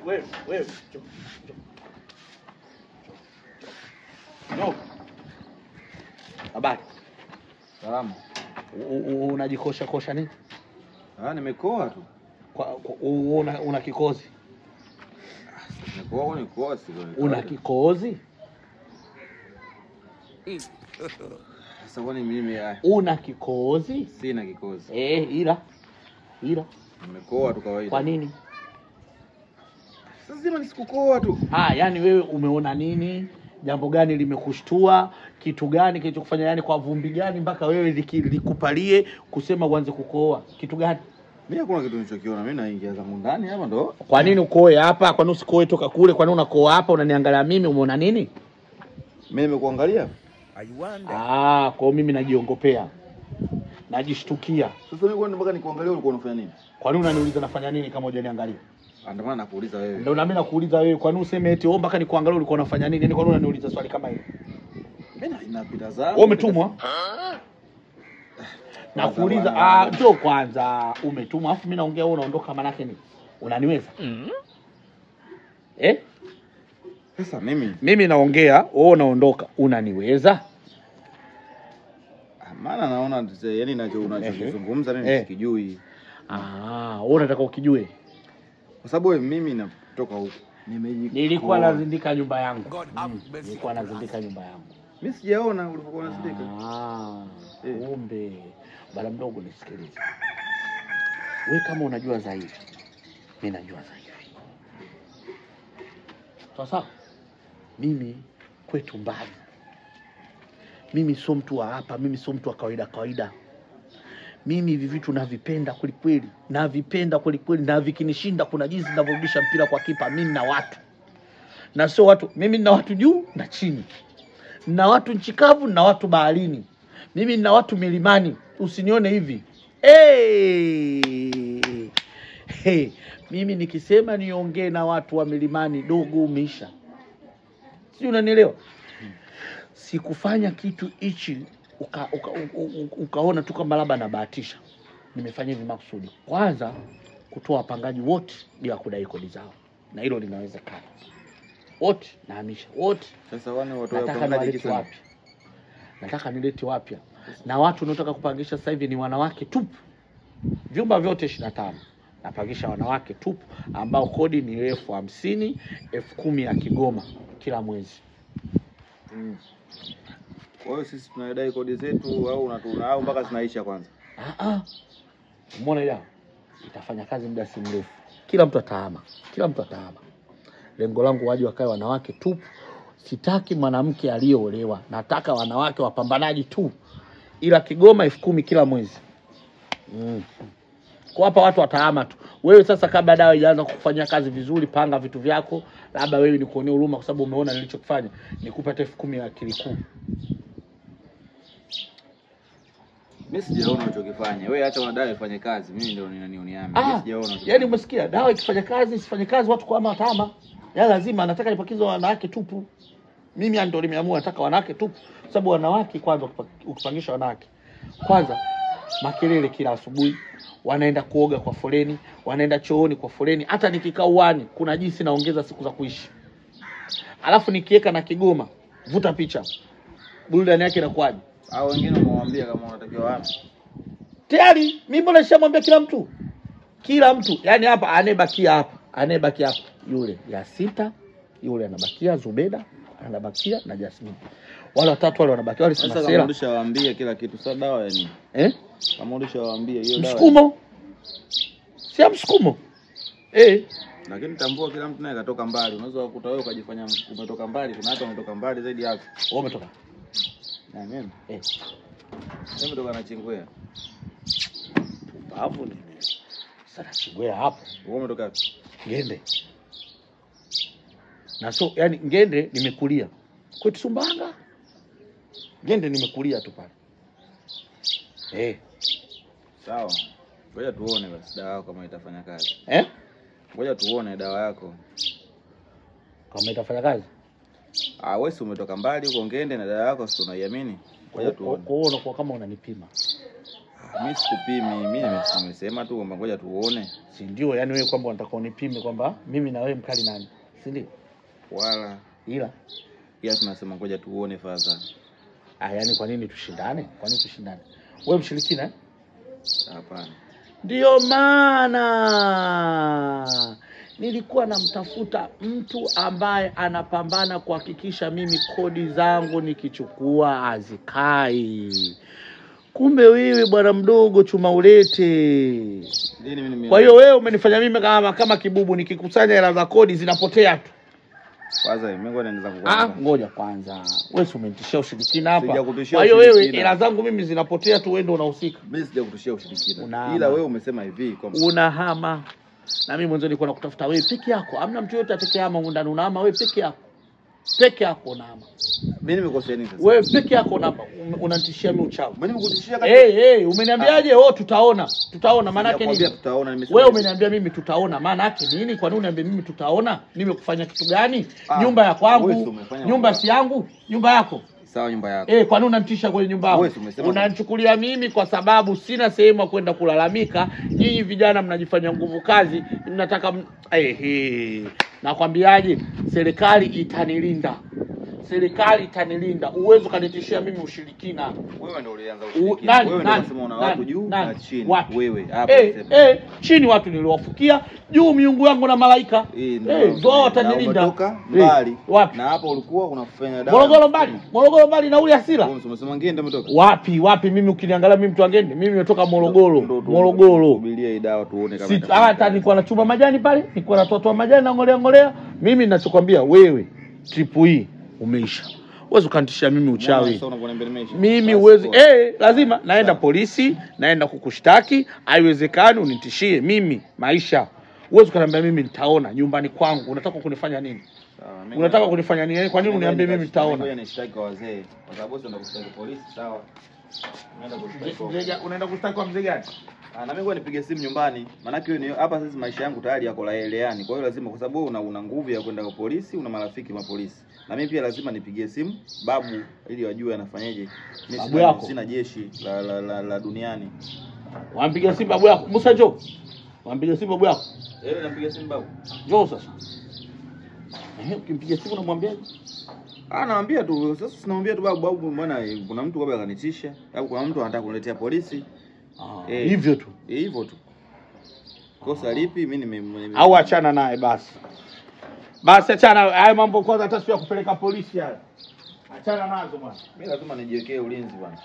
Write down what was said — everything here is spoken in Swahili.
Wewe. No. Habari. Salamu. Unajikosha nini? Nimekoa tu. Una kikozi? Nimekoa ni kozi. Una kikozi? Sasa kwani mimi una kikozi? Sina kikozi. Ila. Nimekoa tu kawaida. Kwa nini? Sasa nisikukoa tu. Yani wewe umeona nini? Jambo gani limekushtua? Kitu gani kilichokufanya, yani kwa vumbi gani mpaka wewe likupalie kusema uanze kukoa? Kitu gani? Mimi hakuna kitu nilichokiona. Mimi naingia zangu ndani hapa ndo. Kwa nini ukoe hapa? Kwa nini usikoe toka kule? Kwa nini unakoa hapa unaniangalia mimi? Umeona nini? Mimi nimekuangalia. Kwa mimi najiongopea. Najishtukia. Sasa mimi kwani mpaka nikuangalia ulikuwa unafanya nini? Kwa nini unaniuliza nafanya nini kama hujaniangalia? Ndio maana nakuuliza wewe. Ndio na mimi nakuuliza wewe. Kwa nini useme eti mpaka nikuangalia ulikuwa unafanya nini? Yaani kwa nini unaniuliza swali kama hilo? Mimi inapita zangu. Wewe umetumwa? Nakuuliza ndio kwanza umetumwa afu mimi naongea wewe unaondoka maana yake nini? Unaniweza? Sasa mimi naongea wewe unaondoka, unaniweza? Maana naona yani unachozungumza mimi sikijui. Wewe unataka ukijue? Kwa sababu mimi natoka huko. Nilikuwa nazindika nyumba yangu. Mimi sijaona ulipokuwa unazindika. Kumbe bala mdogo nisikilize. Wewe kama unajua zaidi, mimi najua zaidi. Sasa mimi kwetu mbali. Mimi sio mtu wa hapa, mimi sio mtu wa kawaida. Mimi hivi vitu navipenda kweli. Na vikinishinda kuna jinsi ninavyorudisha mpira kwa kipa. Mimi na watu. Na sio watu, mimi na watu juu na chini. Na watu nchi kavu na watu baharini. Mimi na watu milimani. Usinione hivi. Mimi nikisema niongee na watu wa milimani dogo umeisha. Si unanielewa? Sikufanya kitu hichi ukaona tu kama labda nabahatisha. Nimefanya hivi makusudi. Kwanza kutoa wapangaji wote bila kudai kodi zao. Na hilo linawezekana. Wote nahamisha wote. Sasa watu wapangaji kisa nataka nilete wapya. Na watu wanaotaka kupangisha sasa hivi ni wanawake tupu. Vyumba vyote 25. Napangisha wanawake tupu ambao kodi ni 50,000, 10,000 ya Kigoma kila mwezi. Kwa hiyo sisi tunadai kodi zetu au mpaka zinaisha kwanza? Umeona ile? Itafanya kazi muda si mrefu. Kila mtu atahama. Lengo langu waje wakae wanawake tupu. Sitaki mwanamke aliyeolewa. Nataka wanawake wapambanaji tu. Ila Kigoma 10,000 kila mwezi. Kwa hapa watu watahama tu. Wewe sasa kabla dawa ianze kufanya kazi vizuri, panga vitu vyako. Labda wewe nikuonee huruma kwa sababu umeona nilichokifanya. Nikupe 10,000 ya Kiliku. Mimi sijaona unachokifanya. Wewe acha wanadawa ifanye kazi. Mimi ndio niamini. Mimi sijaona. Yaani umesikia? Dawa ikifanya kazi, isifanye kazi watu kwa watahama. Ya lazima nataka nipakize wanawake tupu. Mimi ndio nimeamua nataka wanawake tupu. Sababu wanawake kwanza ukipangisha wanawake. Kwanza makelele kila asubuhi, wanaenda kuoga kwa foleni, wanaenda chooni kwa foleni. Hata nikikaa uani kuna jinsi naongeza siku za kuishi. Alafu nikiweka na Kigoma, vuta picha. Burudani yake inakuwaje? Hao wengine umemwambia kama unatakiwa wapi? Tayari mimi mbona nishamwambia kila mtu. Yaani hapa anayebakia hapa. Yule ya 6, yule anabakia Zubeda, anabakia na Jasmine. Wale watatu wale wanabakia wale sasa kama ulishawaambia kila kitu. Sasa dawa ya nini? Kama ulishawaambia hiyo dawa. Msukumo. Si msukumo. Lakini tambua kila mtu naye katoka mbali. Unaweza kukuta wewe ukajifanya umetoka mbali, kuna watu wametoka mbali zaidi yako. Wewe umetoka? Na mimi. Mimi umetoka na Chingwea. Hapo ni. Sasa Chingwea hapo. Wewe umetoka wapi? Ngende. Na so yani Ngende nimekulia. Kwetu Sumbawanga. Ngende nimekulia tu pale. Sawa. Ngoja tuone basi dawa yako kama itafanya kazi. Ngoja tuone dawa yako kama itafanya kazi. Wewe si umetoka mbali huko Ngende na dawa yako si unaiamini? Ngoja tuone. Kuona kwa kama unanipima. Mimi sikupimi, mimi nimesema tu kwamba ngoja tuone. Si ndio yani wewe kwamba unataka unipime kwamba mimi na wewe mkali nani? Si ndio? Wala ila tunasema ngoja tuone fadha. Yani kwa nini tushindane? Kwa nini tushindane? Wewe mshirikina? Hapana. Ndio maana nilikuwa namtafuta mtu ambaye anapambana kuhakikisha mimi kodi zangu nikichukua hazikai. Kumbe wewe bwana mdogo chuma ulete. Kwa hiyo wewe umenifanya mimi kama kibubu, nikikusanya hela za kodi zinapotea tu. Kwanza mimi ngoja nianza kukuambia. Ngoja kwanza. Wewe umenitishia ushirikina hapa. Kwa hiyo wewe hela zangu mimi zinapotea tu, wewe ndio unahusika. Mimi sijakutishia ushirikina. Ila wewe umesema hivi kwamba unahama. Na mimi mwanzo nilikuwa nakutafuta wewe peke yako. Hamna mtu yote atakayehama huko ndani, unahama wewe peke yako. Peke yako unahama. Mimi nimekosea nini sasa? Wewe peke yako unahama. Unanitishia mimi uchawi. Mimi nimekutishia kati. Umeniambiaje? Tutaona. Tutaona maana yake nini? Wewe umeniambia mimi tutaona. Maana yake nini? Kwa nini uniambia mimi tutaona? Nimekufanya kitu gani? Nyumba ya kwangu. Nyumba si yangu, nyumba yako. Sawa, nyumba yako. Kwa nini unanitisha kwenye nyumba yangu? Unanichukulia mimi kwa sababu sina sehemu ya kwenda kulalamika. Nyinyi vijana mnajifanya nguvu kazi, mnataka nakwambiaje, serikali itanilinda. Serikali itanilinda. Uwezo kanitishia mimi ushirikina. Wewe ndio ulianza ushirikina. Wewe ndio unasema una watu juu na chini. Wewe hapa chini watu niliwafukia, juu miungu yangu na malaika. Ndio watanilinda. Mbali. Na hapo ulikuwa unafanya dawa. Morogoro mbali na ule Asila. Umesema Ngende umetoka. Wapi mimi ukiniangalia mimi mtu wa Ngende, mimi nimetoka Morogoro. Subiria dawa tuone kama hata nilikuwa nachuma majani pale, nilikuwa natoa majani na ngolea. Mimi ninachokwambia wewe, trip hii umeisha. Uwezo kanitishia mimi uchawi. Mimi uwezo lazima naenda polisi, naenda kukushtaki, haiwezekani unitishie mimi maisha. Uwezo kaniambia mimi nitaona nyumbani kwangu. Unataka kunifanya nini? Unataka kunifanya nini? Kwa nini uniambie mimi nitaona? Ngoja nishtaki kwa wazee. Kwa sababu sio ndakustaki polisi, sawa? Unaenda kushtaki kwa mzee gani? Na mimi ngoja nipige simu nyumbani. Maana wewe hapa sasa maisha yangu tayari yako laeleani. Kwa hiyo lazima, kwa sababu una nguvu ya kwenda kwa polisi, una marafiki mapolisi. Na mimi pia lazima nipigie simu babu ili wajue anafanyaje. Mimi sina jeshi la duniani. Wampigia simu babu yako. Musa njoo. Wampigia simu babu yako. Nampigia simu babu. Njoo sasa. Ukimpigia simu unamwambiaje? Naambia tu sasa, sinaambia tu babu maana kuna mtu kabla akanitisha au kuna mtu anataka kuniletea polisi. Hivyo tu. Hivyo tu. Kosa lipi? Mimi au achana naye basi. Basi achana hayo mambo kwanza, hata sio kupeleka polisi haya. Achana nazo bwana. Mimi lazima nijiwekee ulinzi bwana.